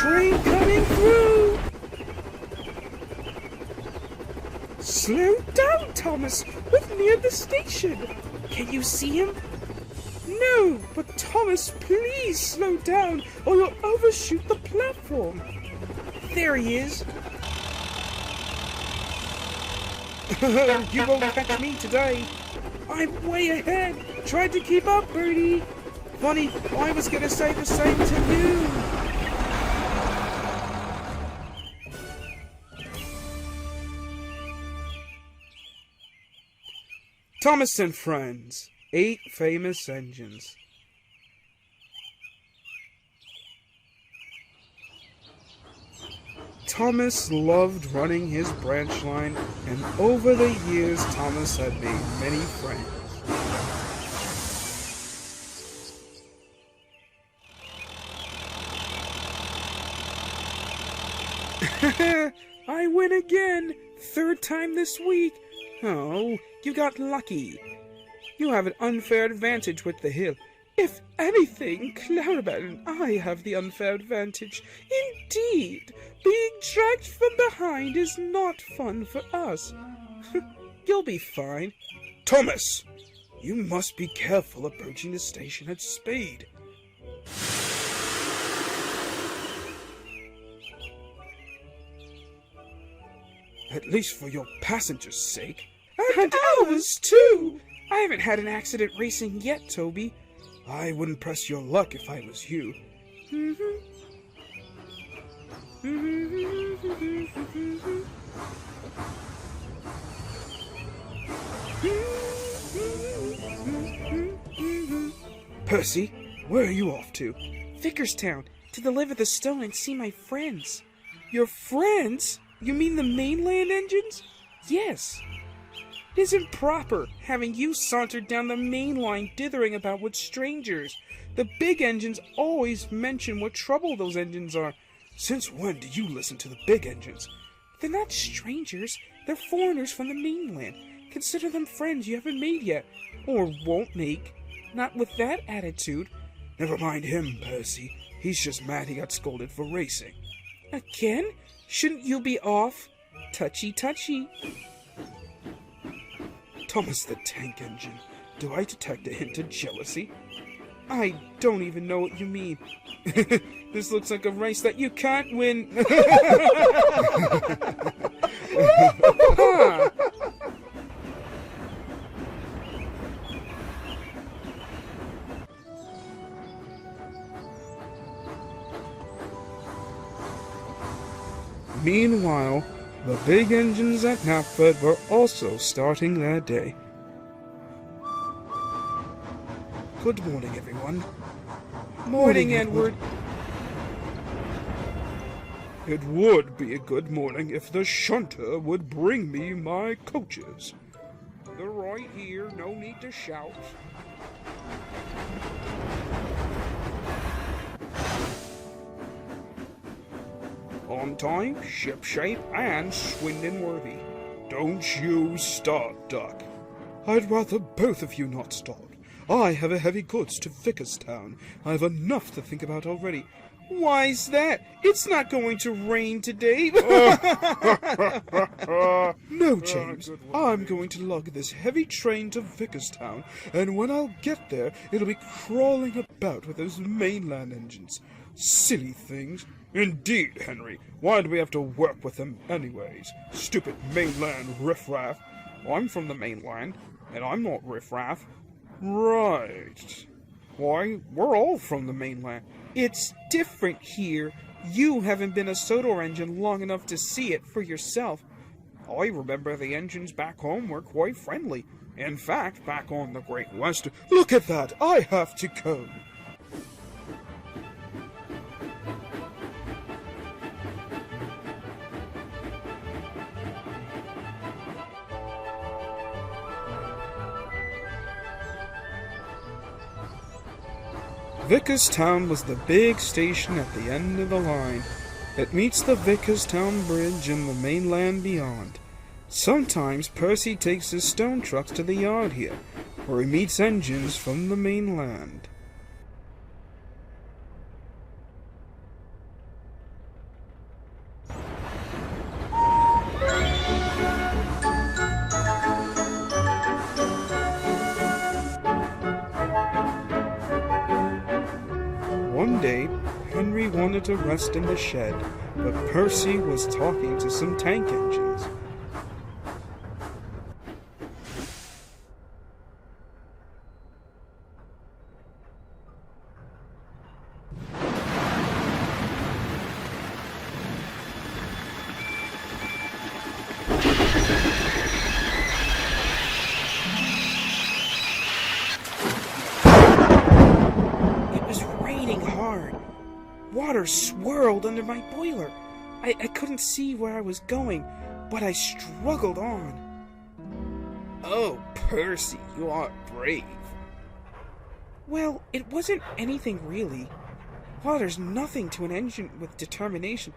train coming through! Slow down, Thomas! We're near the station! Can you see him? No, but Thomas, please slow down or you'll overshoot the platform. There he is. You won't catch me today. I'm way ahead. Tried to keep up, Bertie. Funny, I was gonna say the same to you. Thomas and Friends. 8 famous engines. Thomas loved running his branch line, and over the years Thomas had made many friends. I win again! 3rd time this week! Oh, you got lucky. You have an unfair advantage with the hill. If anything, Clarabelle and I have the unfair advantage. Indeed, being dragged from behind is not fun for us. You'll be fine. Thomas, you must be careful approaching the station at speed. At least for your passengers' sake. And ours, too! I haven't had an accident racing yet, Toby. I wouldn't press your luck if I was you. Percy, where are you off to? Vickerstown, to deliver the stone and see my friends. Your friends? You mean the mainland engines? Yes. It isn't proper having you sauntered down the main line dithering about with strangers. The big engines always mention what trouble those engines are. Since when do you listen to the big engines? They're not strangers. They're foreigners from the mainland. Consider them friends you haven't made yet. Or won't make. Not with that attitude. Never mind him, Percy. He's just mad he got scolded for racing. Again? Shouldn't you be off? Touchy, touchy. Thomas the Tank Engine, do I detect a hint of jealousy? I don't even know what you mean. This looks like a race that you can't win. Meanwhile, the big engines at Knapford were also starting their day. Good morning, everyone. Morning, Edward. It would be a good morning if the shunter would bring me my coaches. They're right here, no need to shout. On time, shipshape, and Swindon worthy. Don't you start, Duck. I'd rather both of you not start. I have a heavy goods to Vickerstown. I've enough to think about already. Why's that? It's not going to rain today. No, James. I'm going to lug this heavy train to Vickerstown, and when I'll get there, it'll be crawling about with those mainland engines. Silly things. Indeed, Henry. Why do we have to work with them anyways? Stupid mainland riffraff. I'm from the mainland, and I'm not riffraff. Right. Why, we're all from the mainland. It's different here. You haven't been a Sodor engine long enough to see it for yourself. I remember the engines back home were quite friendly. In fact, back on the Great Western... Look at that! I have to go! Vickerstown was the big station at the end of the line. It meets the Vickerstown Bridge and the mainland beyond. Sometimes Percy takes his stone trucks to the yard here, where he meets engines from the mainland. One day, Henry wanted to rest in the shed, but Percy was talking to some tank engines. Water swirled under my boiler. I couldn't see where I was going, but I struggled on. Oh, Percy, you are brave. Well, it wasn't anything really. Water's nothing to an engine with determination.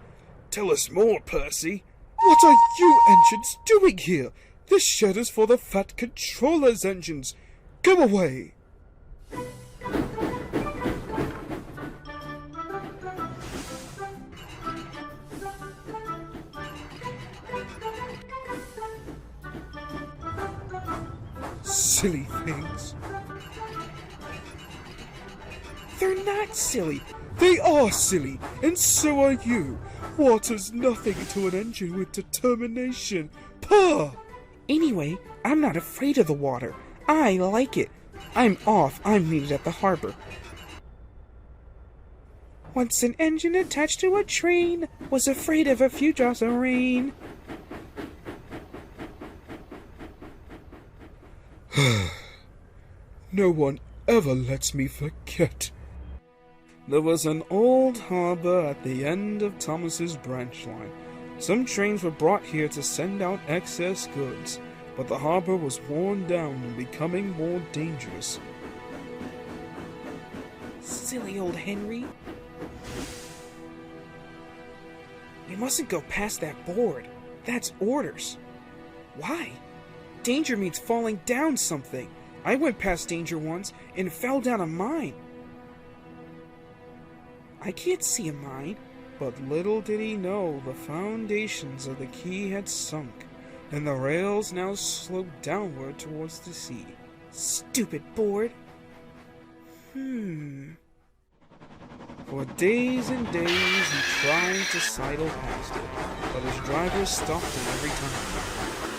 Tell us more, Percy. What are you engines doing here? This shed is for the Fat Controller's engines. Go away. Silly things. They're not silly. They are silly, and so are you. Water's nothing to an engine with determination. Pah! Anyway, I'm not afraid of the water. I like it. I'm off. I'm needed at the harbor. Once an engine attached to a train was afraid of a few drops of rain. No one ever lets me forget. There was an old harbor at the end of Thomas's branch line. Some trains were brought here to send out excess goods, but the harbor was worn down and becoming more dangerous. Silly old Henry. We mustn't go past that board. That's orders. Why? Danger means falling down something. I went past danger once and fell down a mine. I can't see a mine, but little did he know the foundations of the quay had sunk, and the rails now sloped downward towards the sea. Stupid board. For days and days he tried to sidle past it, but his driver stopped him every time.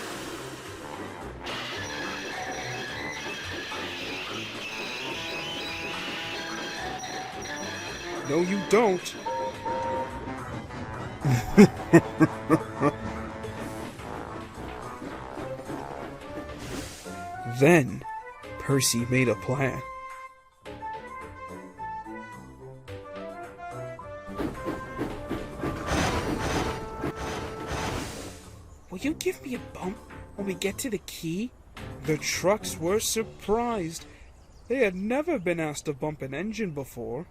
No, you don't. Then, Percy made a plan. Will you give me a bump when we get to the quay? The trucks were surprised. They had never been asked to bump an engine before.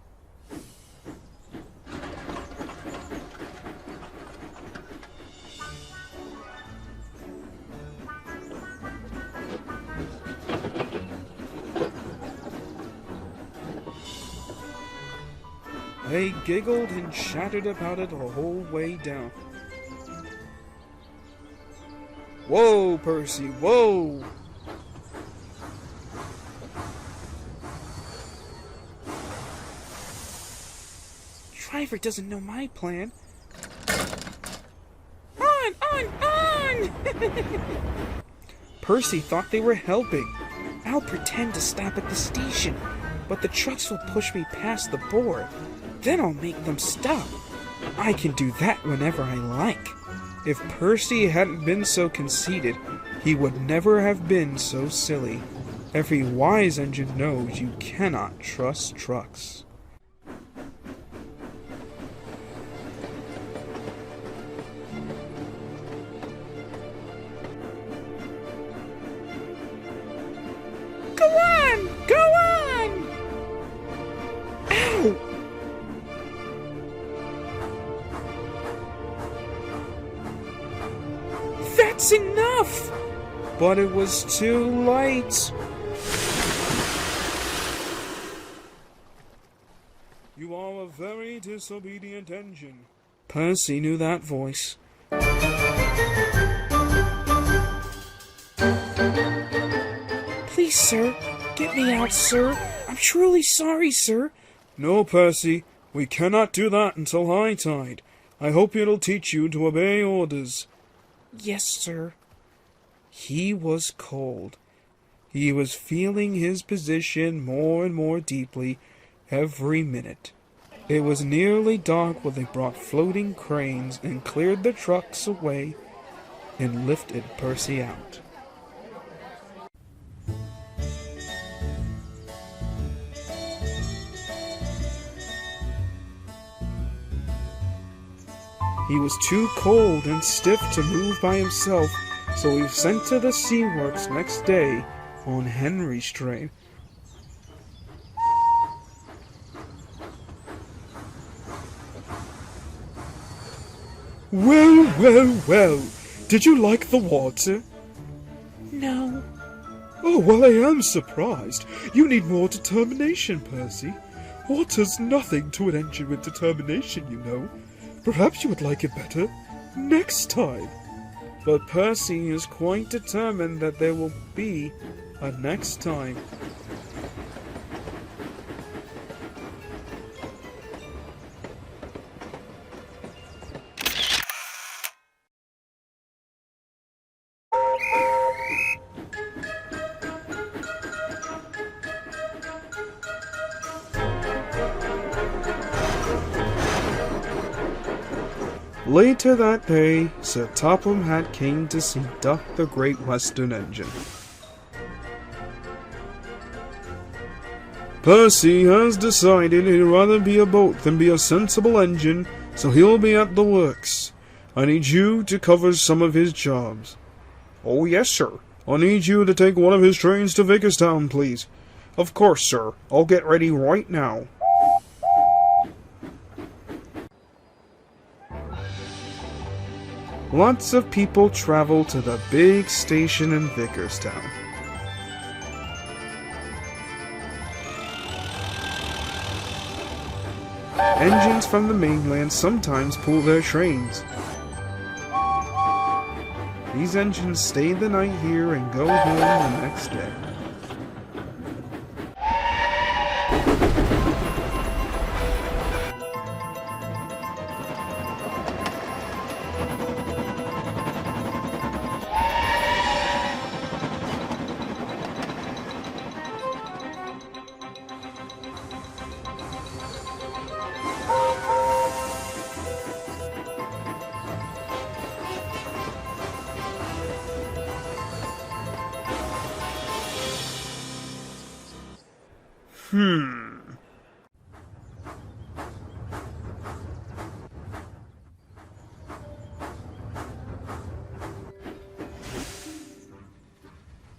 They giggled and chattered about it the whole way down. Whoa, Percy, whoa! Driver doesn't know my plan. On! Percy thought they were helping. I'll pretend to stop at the station, but the trucks will push me past the board. Then I'll make them stop. I can do that whenever I like. If Percy hadn't been so conceited, he would never have been so silly. Every wise engine knows you cannot trust trucks. Go on! Go on! Ow! That's enough! But it was too late. You are a very disobedient engine. Percy knew that voice. Please, sir, get me out, sir. I'm truly sorry, sir. No, Percy, We cannot do that until high tide. I hope it'll teach you to obey orders. Yes, sir. He was cold. He was feeling his position more and more deeply every minute. It was nearly dark when they brought floating cranes and cleared the trucks away and lifted Percy out. He was too cold and stiff to move by himself, so he was sent to the sea works next day on Henry's train. Well, well, well. Did you like the water? No. Oh, well, I am surprised. You need more determination, Percy. Water's nothing to an engine with determination, you know. Perhaps you would like it better next time. But Percy is quite determined that there will be a next time. Later that day, Sir Topham Hatt came to see Duck the Great Western Engine. Percy has decided he'd rather be a boat than be a sensible engine, so he'll be at the works. I need you to cover some of his jobs. Oh, yes, sir. I need you to take one of his trains to Vicarstown, please. Of course, sir. I'll get ready right now. Lots of people travel to the big station in Vicarstown. Engines from the mainland sometimes pull their trains. These engines stay the night here and go home the next day.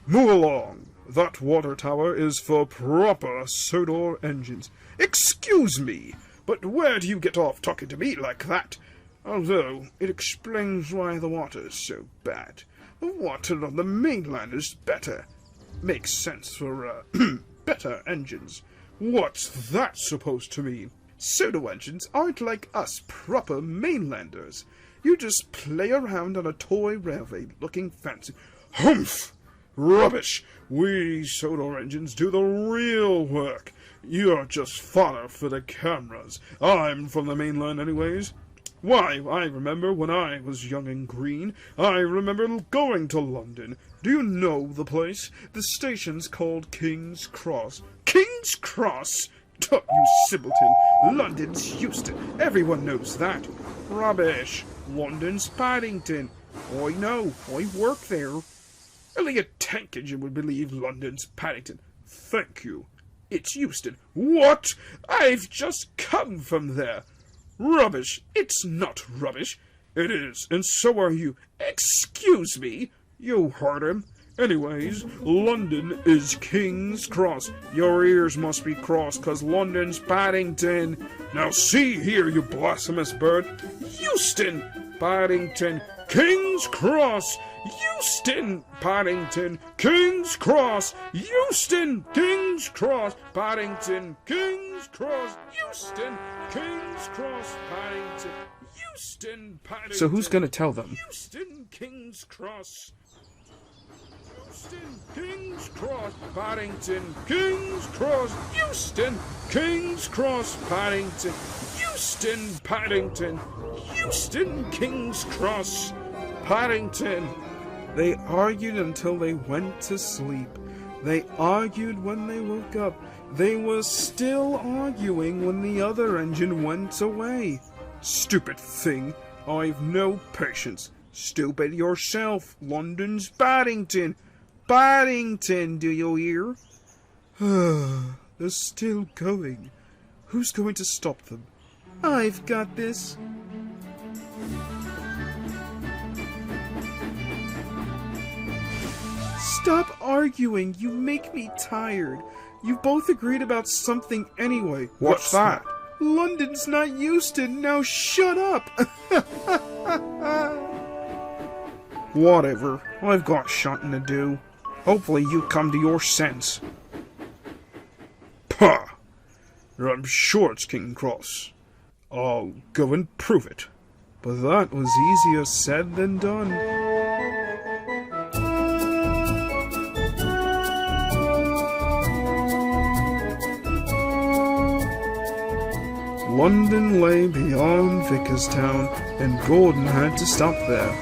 Move along. That water tower is for proper Sodor engines. Excuse me, but where do you get off talking to me like that? Although, it explains why the water is so bad. The water on the mainland is better. Makes sense for, better engines. What's that supposed to mean? Sodor engines aren't like us proper mainlanders. You just play around on a toy railway looking fancy. Humph! Rubbish! We Sodor engines do the real work. You're just fodder for the cameras. I'm from the mainland anyways. Why, I remember when I was young and green. I remember going to London. Do you know the place? The station's called King's Cross. King's Cross? You simpleton. London's Euston. Everyone knows that. Rubbish. London's Paddington. I know. I work there. Only a tank engine would believe London's Paddington. Thank you. It's Euston. What? I've just come from there. Rubbish. It's not rubbish. It is, and so are you. Excuse me. You heard him. Anyways, London is King's Cross. Your ears must be crossed, 'cause London's Paddington. Now see here, you blasphemous bird. Euston, Paddington, King's Cross. Euston, Paddington, King's Cross. Euston, King's Cross, Paddington, King's Cross. Euston, King's Cross, Paddington. Euston, Paddington. So who's gonna tell them? Euston, King's Cross. Euston, King's Cross, Paddington, King's Cross. Euston, King's Cross, Paddington. Euston, Paddington. Euston, King's Cross, Paddington. They argued until they went to sleep. They argued when they woke up. They were still arguing when the other engine went away. Stupid thing. I've no patience. Stupid yourself. London's Paddington. Paddington, do you hear? They're still going. Who's going to stop them? I've got this. Stop arguing. You make me tired. You both agreed about something anyway. What's that? London's not Euston. Now shut up. Whatever. I've got shunting to do. Hopefully you come to your sense. Pah! I'm sure it's King's Cross. I'll go and prove it. But that was easier said than done. London lay beyond Vickerstown, and Gordon had to stop there.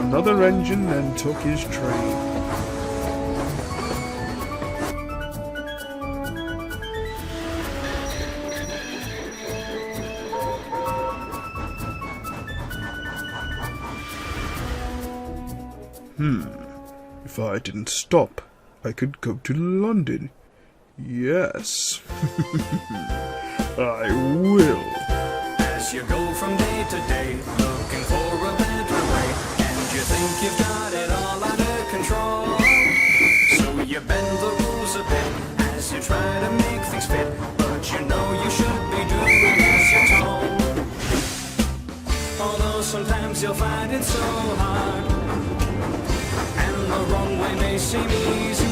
Another engine then took his train. If I didn't stop, I could go to London. Yes. I will. As you go from day to day, looking for a better way, and you think you've got it all under control. So you bend the rules a bit as you try to make things fit, but you know you should be doing as you're told. Although sometimes you'll find it so hard, and the wrong way may seem easier.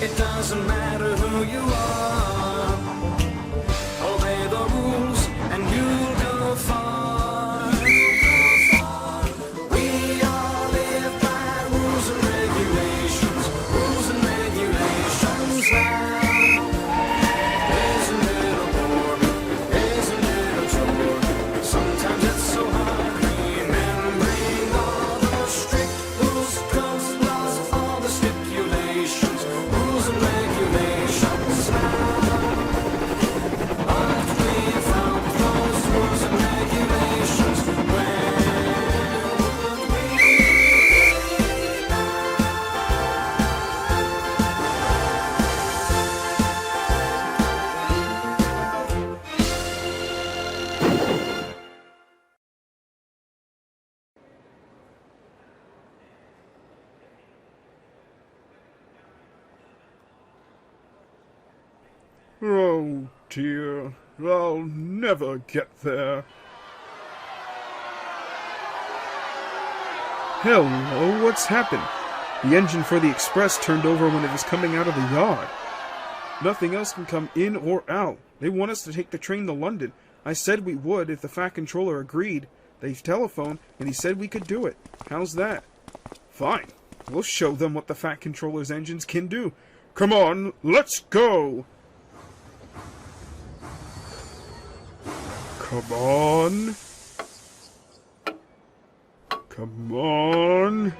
It doesn't matter who you are. Obey the rules and you'll go far. We all live by rules and regulations. Rules and regulations now. Isn't it a bore? Isn't it a chore? Sometimes it's so hard remembering all the strict rules, codes, laws, all the stipulations. Rules and regulations now. Oh dear, I'll never get there. Hello, what's happened? The engine for the express turned over when it was coming out of the yard. Nothing else can come in or out. They want us to take the train to London. I said we would if the Fat Controller agreed. They telephoned, and he said we could do it. How's that? Fine. We'll show them what the Fat Controller's engines can do. Come on, let's go! Come on. Come on.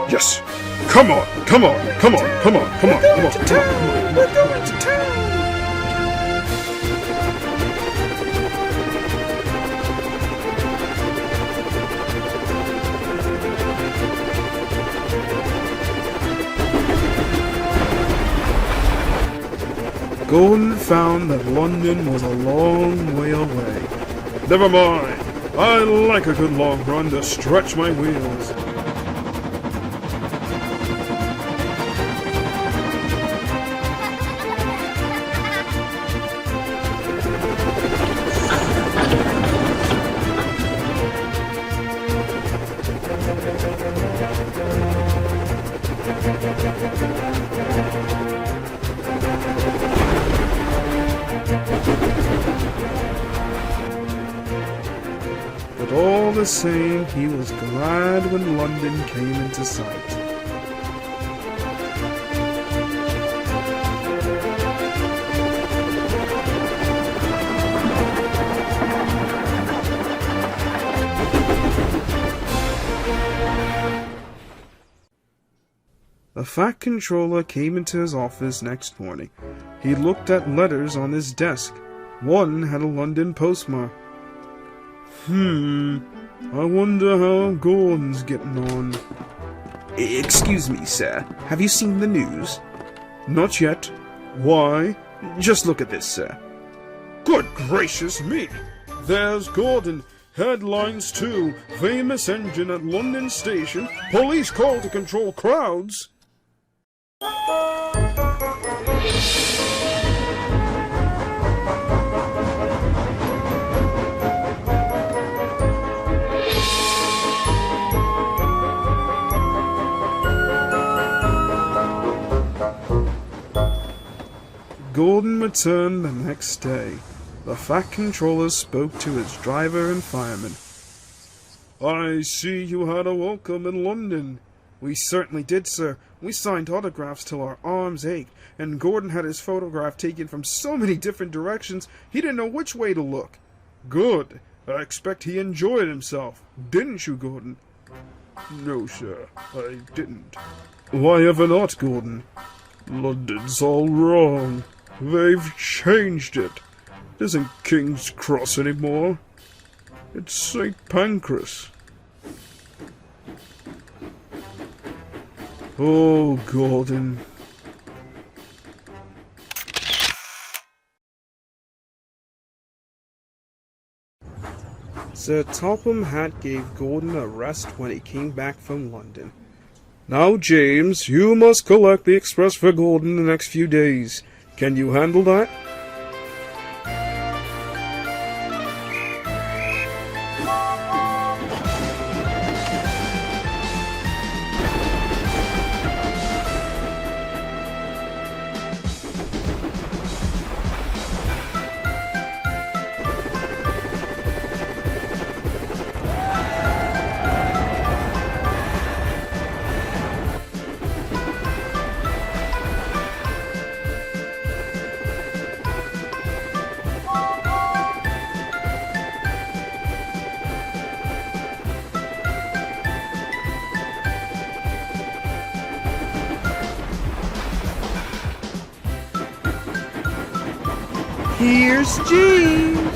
Yes! Come on! Come on! Come on! Come on! Come on! Come on! Come on! We're going to town! Gordon found that London was a long way away. Never mind. I like a good long run to stretch my wheels. but all the same he was glad when London came into sight. The Fat Controller came into his office next morning. He looked at letters on his desk. One had a London postmark. I wonder how Gordon's getting on. Excuse me, sir. Have you seen the news? Not yet. Why? Just look at this, sir. Good gracious me! There's Gordon. Headlines too. Famous engine at London Station. Police call to control crowds. Gordon returned the next day. The Fat Controller spoke to his driver and fireman. I see you had a welcome in London. We certainly did, sir. We signed autographs till our arms ached, and Gordon had his photograph taken from so many different directions, he didn't know which way to look. Good. I expect he enjoyed himself. Didn't you, Gordon? No, sir, I didn't. Why ever not, Gordon? London's all wrong. They've changed it. It isn't King's Cross anymore. It's St. Pancras. Oh, Gordon. Sir Topham Hatt gave Gordon a rest when he came back from London. Now, James, you must collect the express for Gordon the next few days. Can you handle that? Here's James!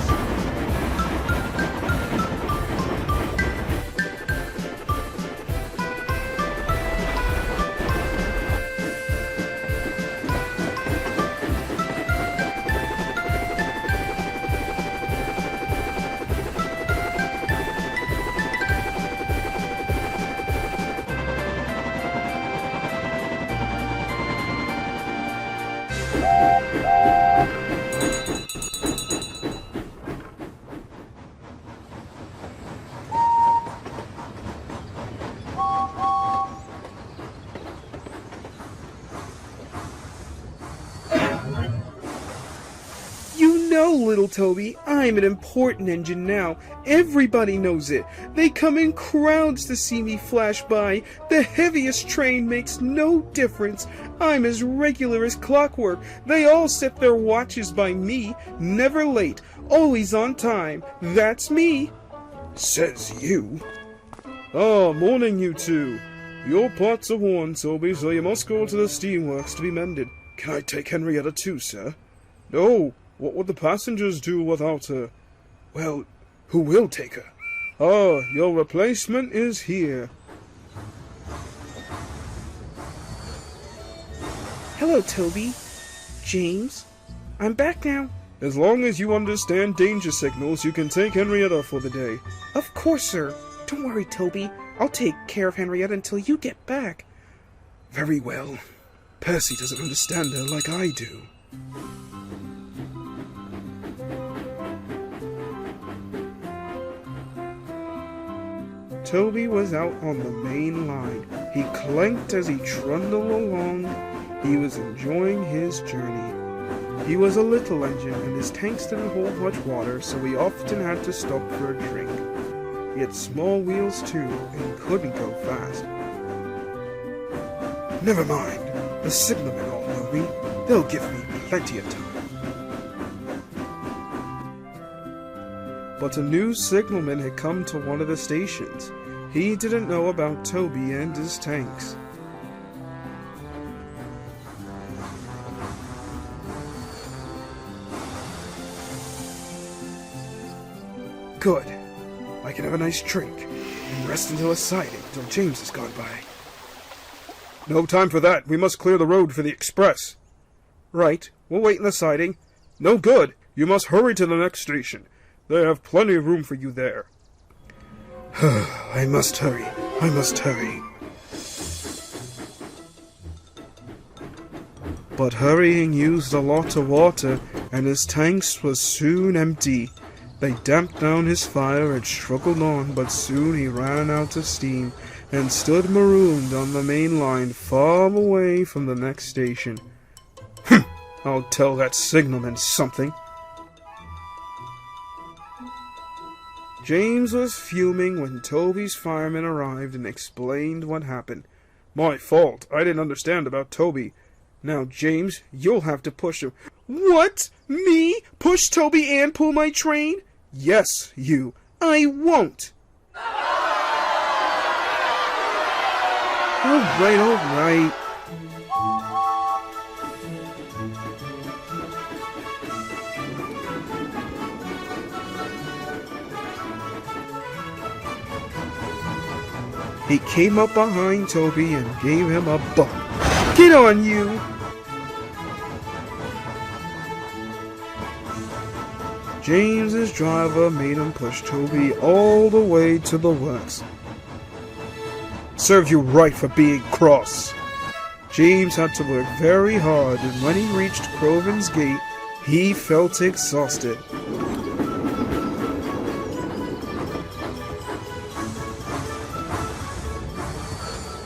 No, little Toby, I'm an important engine now. Everybody knows it. They come in crowds to see me flash by. The heaviest train makes no difference. I'm as regular as clockwork. They all set their watches by me. Never late. Always on time. That's me. Says you. Ah, morning, you two. Your parts are worn, Toby, so you must go to the steamworks to be mended. Can I take Henrietta too, sir? No. What would the passengers do without her? Well, who will take her? Ah, your replacement is here. Hello, Toby. James. I'm back now. As long as you understand danger signals, you can take Henrietta for the day. Of course, sir. Don't worry, Toby. I'll take care of Henrietta until you get back. Very well. Percy doesn't understand her like I do. Toby was out on the main line. He clanked as he trundled along. He was enjoying his journey. He was a little engine, and his tanks didn't hold much water, so he often had to stop for a drink. He had small wheels too, and couldn't go fast. Never mind. The signalmen all know me. They'll give me plenty of time. But a new signalman had come to one of the stations. He didn't know about Toby and his tanks. Good. I can have a nice drink and rest until a siding till James has gone by. No time for that. We must clear the road for the express. Right. We'll wait in the siding. No good. You must hurry to the next station. They have plenty of room for you there. I must hurry. I must hurry. But hurrying used a lot of water, and his tanks were soon empty. They damped down his fire and struggled on, but soon he ran out of steam and stood marooned on the main line far away from the next station. I'll tell that signalman something. James was fuming when Toby's fireman arrived and explained what happened. My fault. I didn't understand about Toby. Now, James, you'll have to push him. What? Me? Push Toby and pull my train? Yes, you. I won't. All right. He came up behind Toby and gave him a bump. Get on, you! James's driver made him push Toby all the way to the works. Serve you right for being cross. James had to work very hard, and when he reached Croven's gate, he felt exhausted.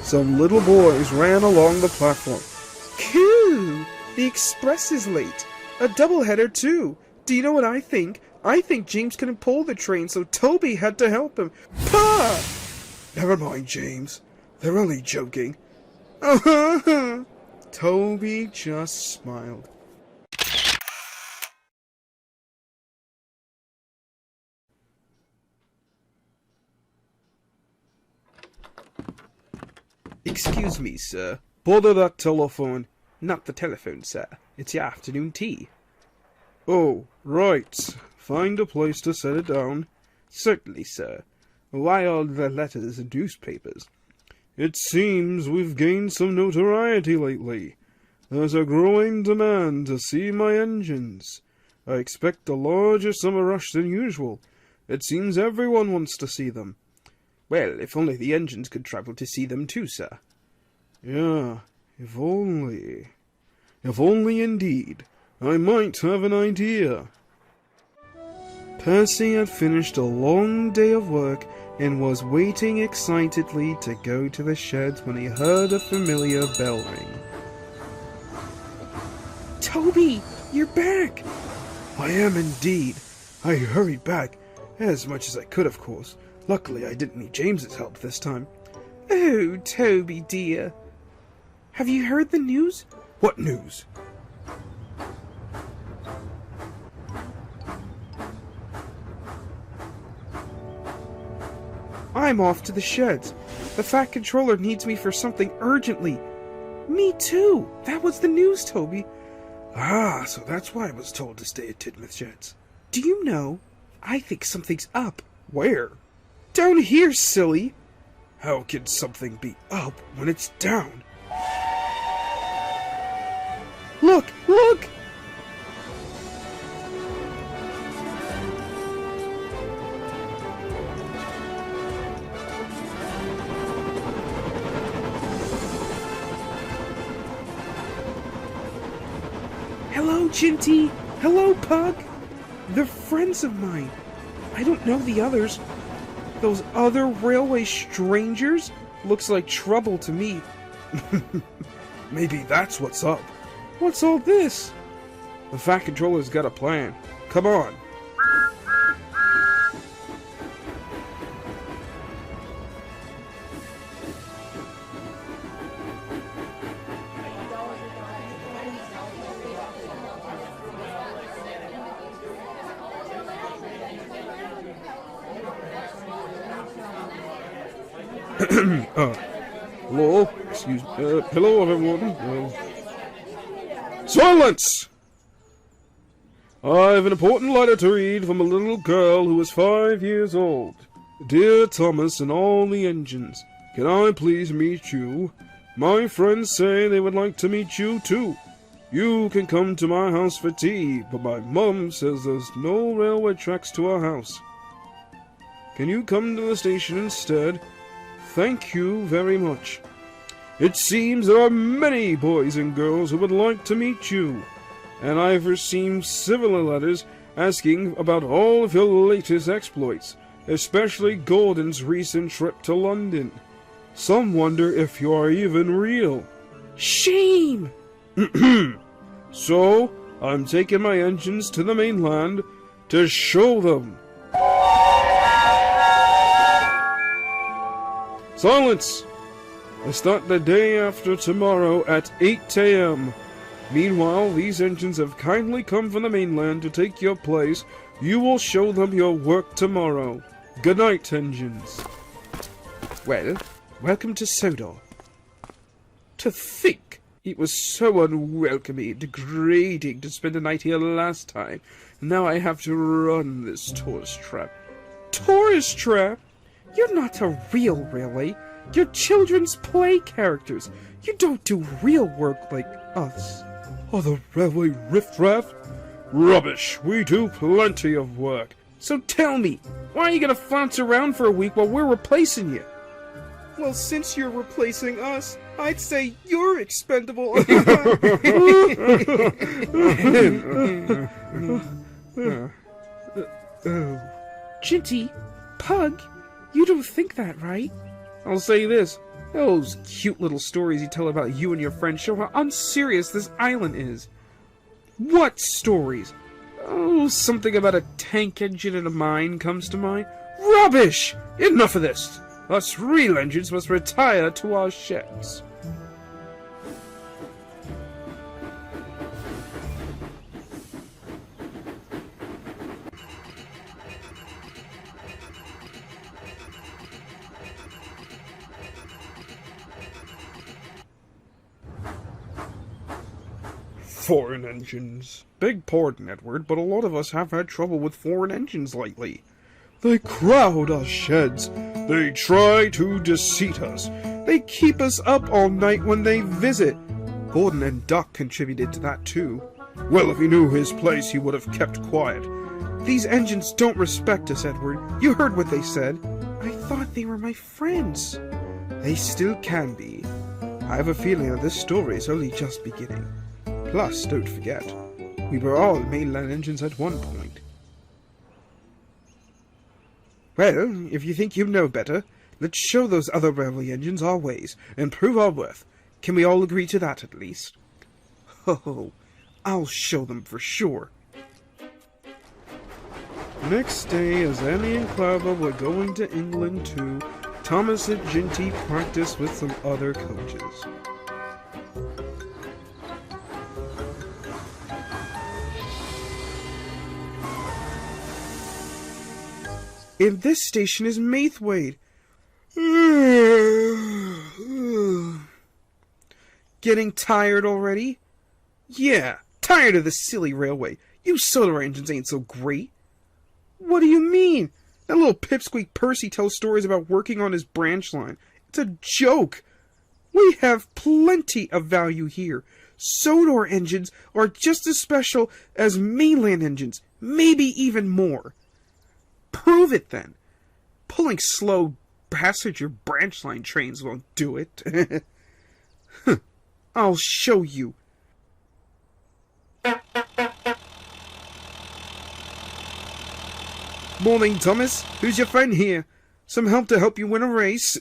Some little boys ran along the platform. Coo! The express is late. A doubleheader, too. Do you know what I think? I think James couldn't pull the train, so Toby had to help him. Pah! Never mind, James. They're only joking. Toby just smiled. Excuse me, sir. Bother that telephone. Not the telephone, sir. It's your afternoon tea. Oh, right. Find a place to set it down. Certainly, sir. Why all the letters and newspapers? It seems we've gained some notoriety lately. There's a growing demand to see my engines. I expect a larger summer rush than usual. It seems everyone wants to see them. Well, if only the engines could travel to see them too, sir. Yeah, if only. If only indeed. I might have an idea. Percy had finished a long day of work and was waiting excitedly to go to the sheds when he heard a familiar bell ring. Toby, you're back! I am indeed. I hurried back, as much as I could, of course. Luckily, I didn't need James's help this time. Oh, Toby dear. Have you heard the news? What news? I'm off to the sheds. The Fat Controller needs me for something urgently. Me too. That was the news, Toby. Ah, so that's why I was told to stay at Tidmouth Sheds. Do you know? I think something's up. Where? Down here, silly. How can something be up when it's down? Look! Look! Hello, Chinty! Hello, Pug! They're friends of mine. I don't know the others. Those other railway strangers? Looks like trouble to me. Maybe that's what's up. What's all this? The Fat Controller's got a plan. Come on. Hello? Excuse me. Hello, everyone. Silence! I have an important letter to read from a little girl who is 5 years old. Dear Thomas and all the engines, can I please meet you? My friends say they would like to meet you too. You can come to my house for tea, but my mum says there's no railway tracks to our house. Can you come to the station instead? Thank you very much. It seems there are many boys and girls who would like to meet you, and I've received similar letters asking about all of your latest exploits, especially Gordon's recent trip to London. Some wonder if you are even real. Shame! So, I'm taking my engines to the mainland to show them. Silence! I start the day after tomorrow at 8 a.m. Meanwhile, these engines have kindly come from the mainland to take your place. You will show them your work tomorrow. Good night, engines. Well, welcome to Sodor. To think it was so unwelcoming and degrading to spend a night here last time. Now I have to run this tourist trap. Tourist trap? You're not a real railway. You're children's play characters. You don't do real work like us. Oh, the railway riffraff? Rubbish! We do plenty of work. So tell me, why are you gonna flounce around for a week while we're replacing you? Well, since you're replacing us, I'd say you're expendable. Ginty, Pug, you don't think that, right? I'll say this. Those cute little stories you tell about you and your friends show how unserious this island is. What stories? Oh, something about a tank engine in a mine comes to mind. Rubbish! Enough of this! Us real engines must retire to our sheds. Foreign engines. Big pardon, Edward, but a lot of us have had trouble with foreign engines lately. They crowd our sheds. They try to deceit us. They keep us up all night when they visit. Gordon and Duck contributed to that too. Well, if he knew his place, he would have kept quiet. These engines don't respect us, Edward. You heard what they said. I thought they were my friends. They still can be. I have a feeling that this story is only just beginning. Plus, don't forget, we were all mainland engines at one point. Well, if you think you know better, let's show those other railway engines our ways and prove our worth. Can we all agree to that at least? Oh, I'll show them for sure. Next day, as Annie and Clara were going to England too, Thomas and Ginty practiced with some other coaches. And this station is Maithwaite. Getting tired already? Yeah, tired of this silly railway. You Sodor engines ain't so great. What do you mean? That little pipsqueak Percy tells stories about working on his branch line. It's a joke. We have plenty of value here. Sodor engines are just as special as mainland engines, maybe even more. Prove it, then. Pulling slow passenger branch line trains won't do it. I'll show you. Morning, Thomas. Who's your friend here? Some help to help you win a race?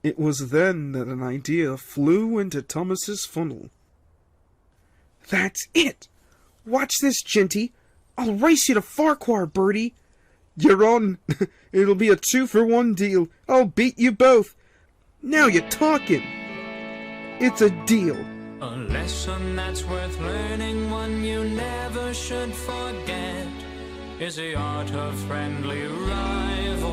It was then that an idea flew into Thomas's funnel. That's it! Watch this, Ginty. I'll race you to Farquhar, Bertie. You're on. It'll be a 2-for-1 deal. I'll beat you both. Now you're talking. It's a deal. A lesson that's worth learning, one you never should forget, is the art of friendly rivalry.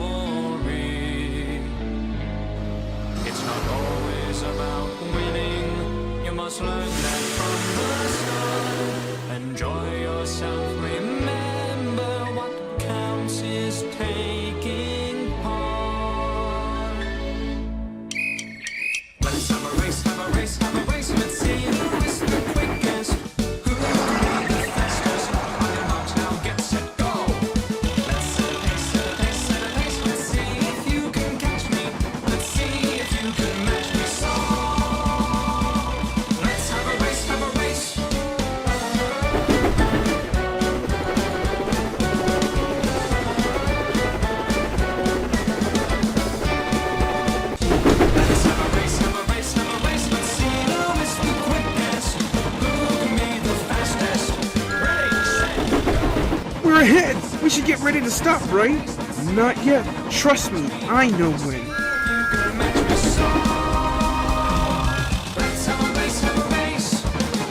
should get ready to stop, right? Not yet. Trust me, I know when.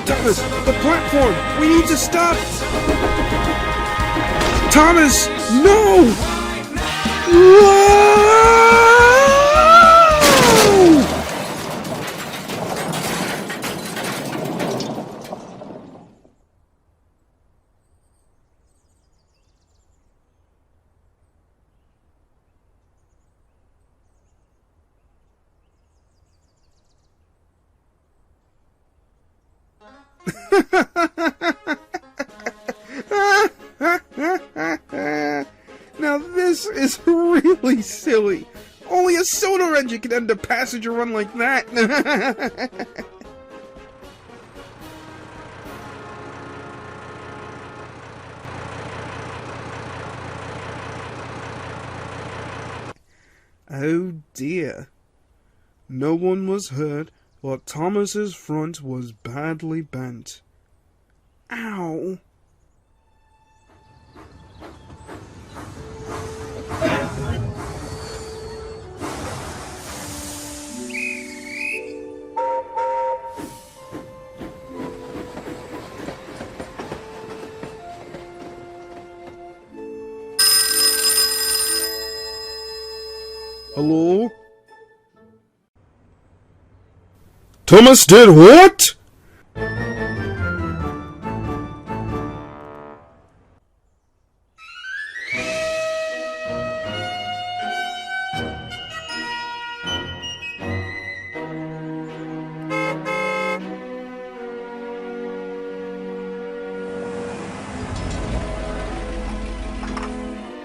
Thomas, the platform! We need to stop! Thomas, no! Whoa! Now this is really silly. Only a Sodor engine can end a passenger run like that. Oh dear. No one was hurt, but Thomas's front was badly bent. Ow. Hello? Thomas did what?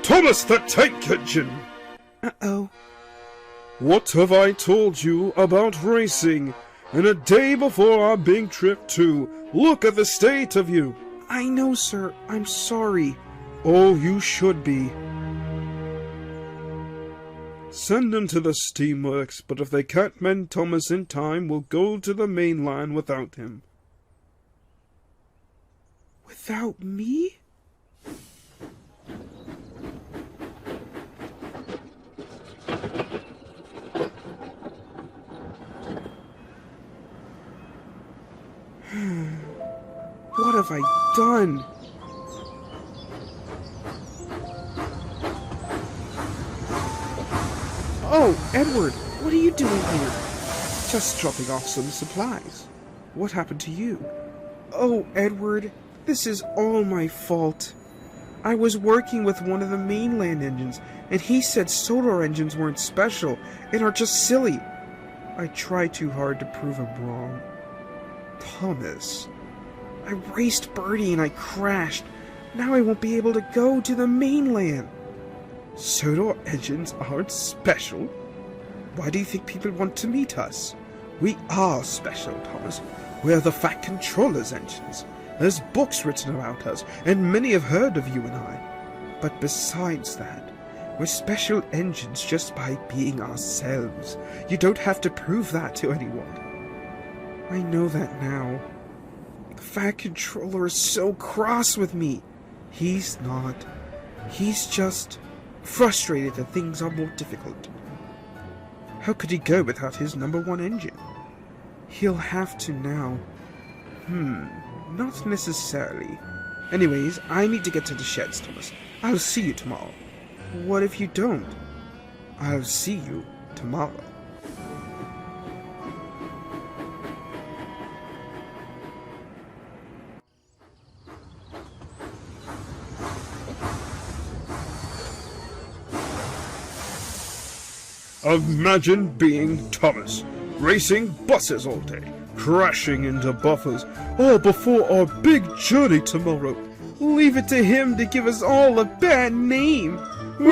Thomas the Tank Engine! Uh-oh. What have I told you about racing? And a day before our big trip too. Look at the state of you. I know, sir. I'm sorry. Oh, you should be. Send them to the steamworks, but if they can't mend Thomas in time, we'll go to the mainland without him. Without me? What have I done? Oh, Edward, what are you doing here? Just dropping off some supplies. What happened to you? Oh, Edward, this is all my fault. I was working with one of the mainland engines, and he said Sodor engines weren't special and are just silly. I tried too hard to prove him wrong. Thomas, I raced Birdie and I crashed. Now I won't be able to go to the mainland. Sodor engines aren't special? Why do you think people want to meet us? We are special, Thomas. We're the Fat Controller's engines. There's books written about us, and many have heard of you and I. But besides that, we're special engines just by being ourselves. You don't have to prove that to anyone. I know that now. The Fat Controller is so cross with me. He's not. He's just frustrated that things are more difficult. How could he go without his #1 engine? He'll have to now. Not necessarily. Anyways, I need to get to the sheds, Thomas. I'll see you tomorrow. What if you don't? I'll see you tomorrow. Imagine being Thomas, racing buses all day, crashing into buffers, all before our big journey tomorrow. Leave it to him to give us all a bad name. But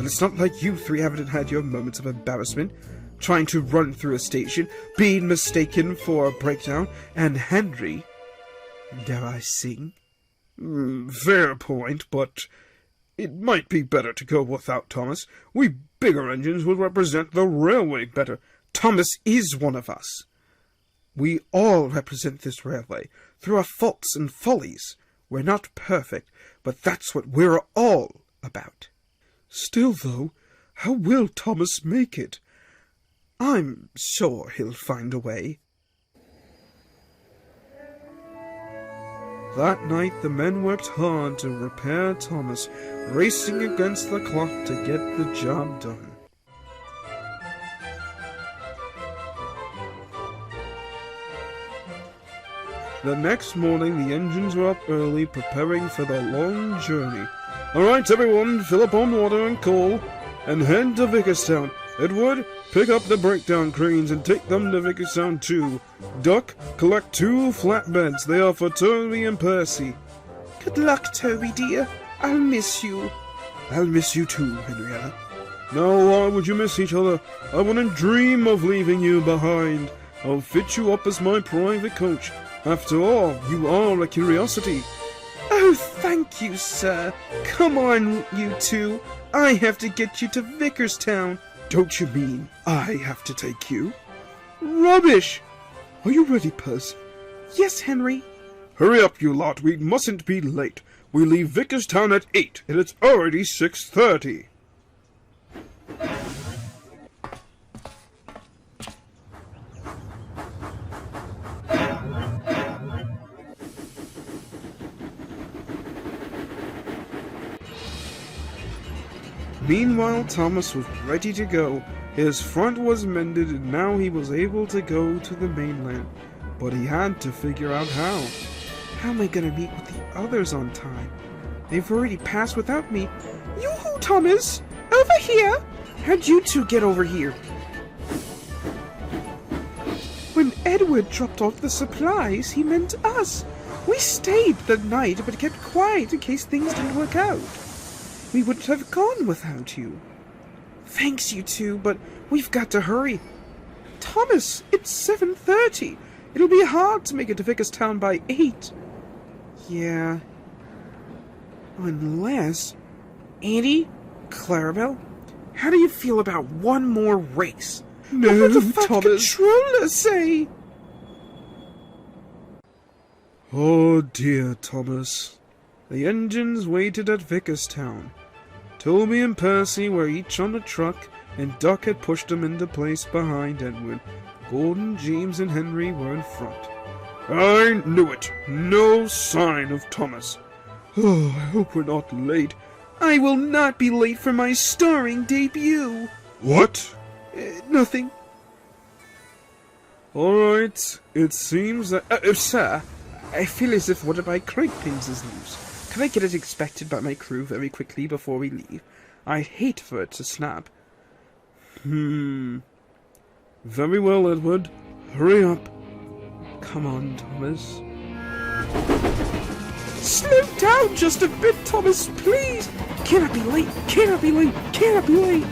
it's not like you three haven't had your moments of embarrassment. Trying to run through a station, being mistaken for a breakdown, and Henry, dare I sing? Fair point, but it might be better to go without Thomas. We bigger engines will represent the railway better. Thomas is one of us. We all represent this railway through our faults and follies. We're not perfect, but that's what we're all about. Still, though, how will Thomas make it? I'm sure he'll find a way. That night the men worked hard to repair Thomas, racing against the clock to get the job done. The next morning the engines were up early, preparing for the long journey. "All right, everyone, fill up on water and coal, and head to Vickerstown. Edward, pick up the breakdown cranes and take them to Vickerstown too. Duck, collect 2 flatbeds. They are for Toby and Percy." Good luck, Toby dear. I'll miss you. I'll miss you too, Henrietta. Now, why would you miss each other? I wouldn't dream of leaving you behind. I'll fit you up as my private coach. After all, you are a curiosity. Oh, thank you, sir. Come on, you two. I have to get you to Vickerstown. Don't you mean I have to take you? Rubbish! Are you ready, Percy? Yes, Henry. Hurry up, you lot. We mustn't be late. We leave Vickerstown at 8, and it's already 6:30. Meanwhile, Thomas was ready to go. His front was mended, and now he was able to go to the mainland. But he had to figure out how. How am I going to meet with the others on time? They've already passed without me. Yoo-hoo, Thomas! Over here! How'd you two get over here? When Edward dropped off the supplies, he meant us. We stayed the night, but kept quiet in case things didn't work out. We wouldn't have gone without you. Thanks, you two, but we've got to hurry. Thomas, it's 7:30. It'll be hard to make it to Vickerstown by 8. Yeah. Unless... Andy? Clarabelle? How do you feel about one more race? No, what would the fuck Thomas. controller say? Oh dear, Thomas. The engines waited at Vickerstown. Toby and Percy were each on a truck, and Duck had pushed them into place behind Edward. Gordon, James, and Henry were in front. I knew it. No sign of Thomas. Oh, I hope we're not late. I will not be late for my starring debut. What? Nothing. All right. It seems that... Sir, I feel as if one of my crank pins is loose. Can I get it inspected by my crew very quickly before we leave? I hate for it to snap. Very well, Edward. Hurry up. Come on, Thomas. Slow down just a bit, Thomas, please! Cannot be late! Cannot be late! Cannot be late!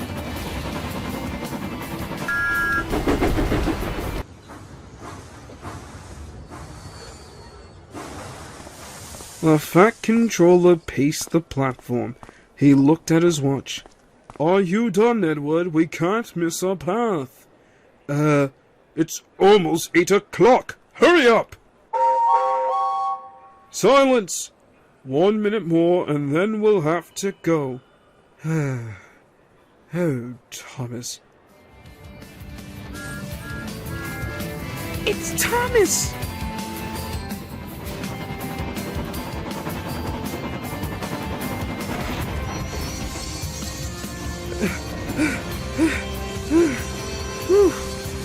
The Fat Controller paced the platform. He looked at his watch. Are you done, Edward? We can't miss our path. It's almost 8 o'clock. Hurry up! Silence! 1 minute more, and then we'll have to go. Oh, Thomas. It's Thomas!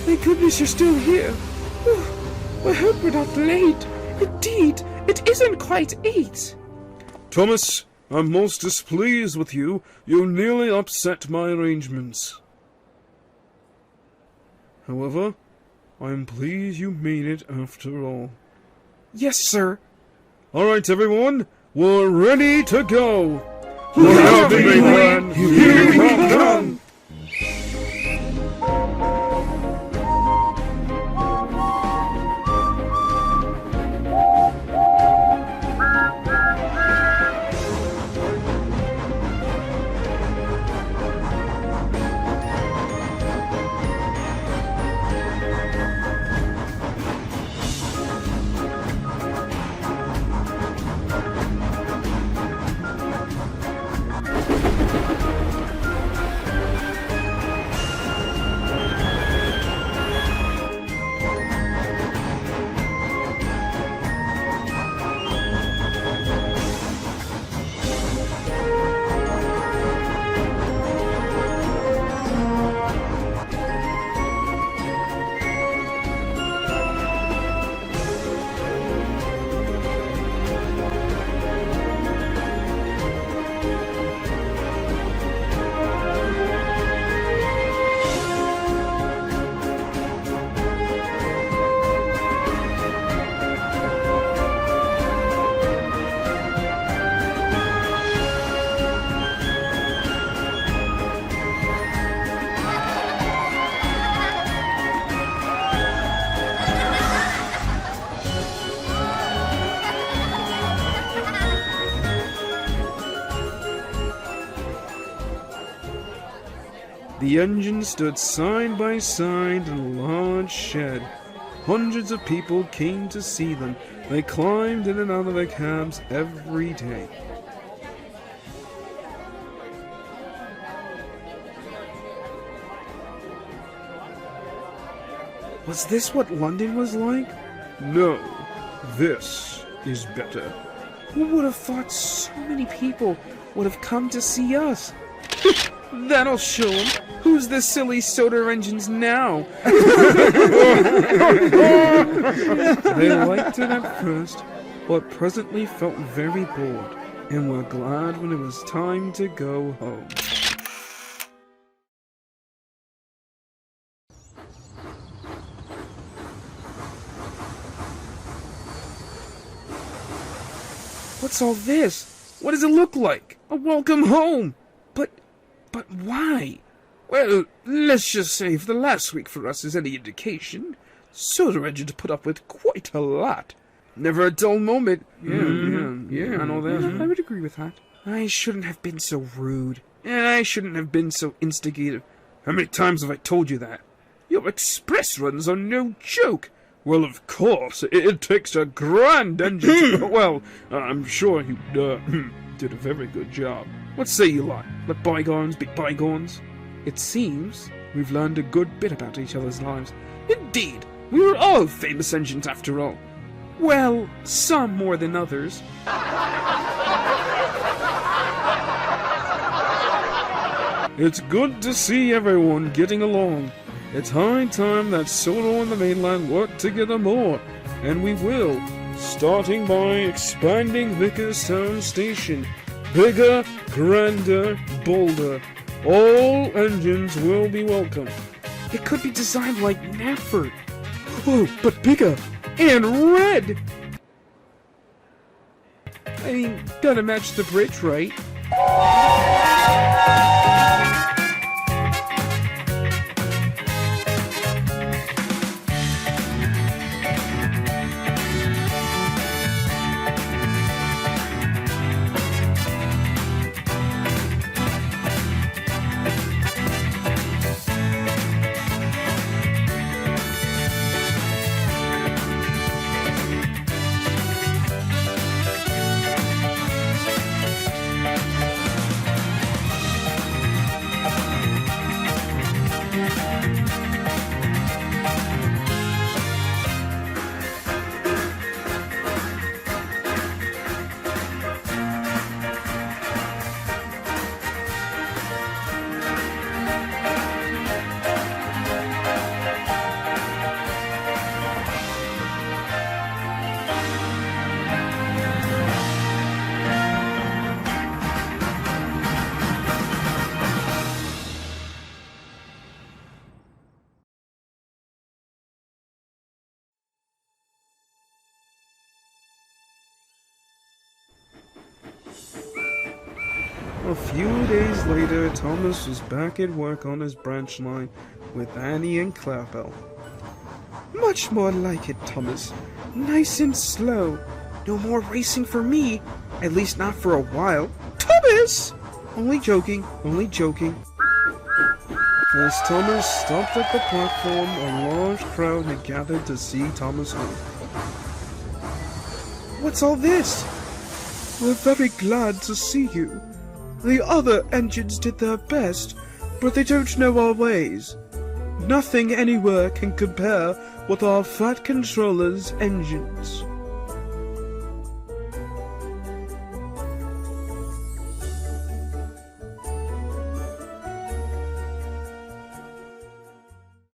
Thank goodness you're still here. I hope we're not late. Indeed, it isn't quite 8. Thomas, I'm most displeased with you. You nearly upset my arrangements. However, I'm pleased you made it after all. Yes, sir. All right, everyone, we're ready to go. Look out, mainland! Here we come! The engines stood side by side in a large shed. Hundreds of people came to see them. They climbed in and out of their cabs every day. Was this what London was like? No, this is better. Who would have thought so many people would have come to see us? That'll show 'em. Who's the silly Sodor engines now? They liked it at first, but presently felt very bored, and were glad when it was time to go home. What's all this? What does it look like? A welcome home! But why? Well, let's just say if the last week for us is any indication, Sodor engines put up with quite a lot. Never a dull moment. Yeah, I know that. I would agree with that. I shouldn't have been so rude. And I shouldn't have been so instigative. How many times have I told you that? Your express runs are no joke. Well, of course, it takes a grand engine. Well, I'm sure you did a very good job. What say you lot? Let bygones be bygones? It seems we've learned a good bit about each other's lives. Indeed, we were all famous engines after all. Well, some more than others. It's good to see everyone getting along. It's high time that Sodor and the mainland work together more, and we will, starting by expanding Vickerstown Station. Bigger, grander, bolder. All engines will be welcome. It could be designed like Nafford. Oh, but bigger and red! I mean, gotta match the bridge, right? A few days later, Thomas was back at work on his branch line with Annie and Clarbell. Much more like it, Thomas. Nice and slow. No more racing for me. At least not for a while. Thomas! Only joking, only joking. As Thomas stopped at the platform, a large crowd had gathered to see Thomas home. What's all this? We're very glad to see you. The other engines did their best, but they don't know our ways. Nothing anywhere can compare with our Fat Controller's engines.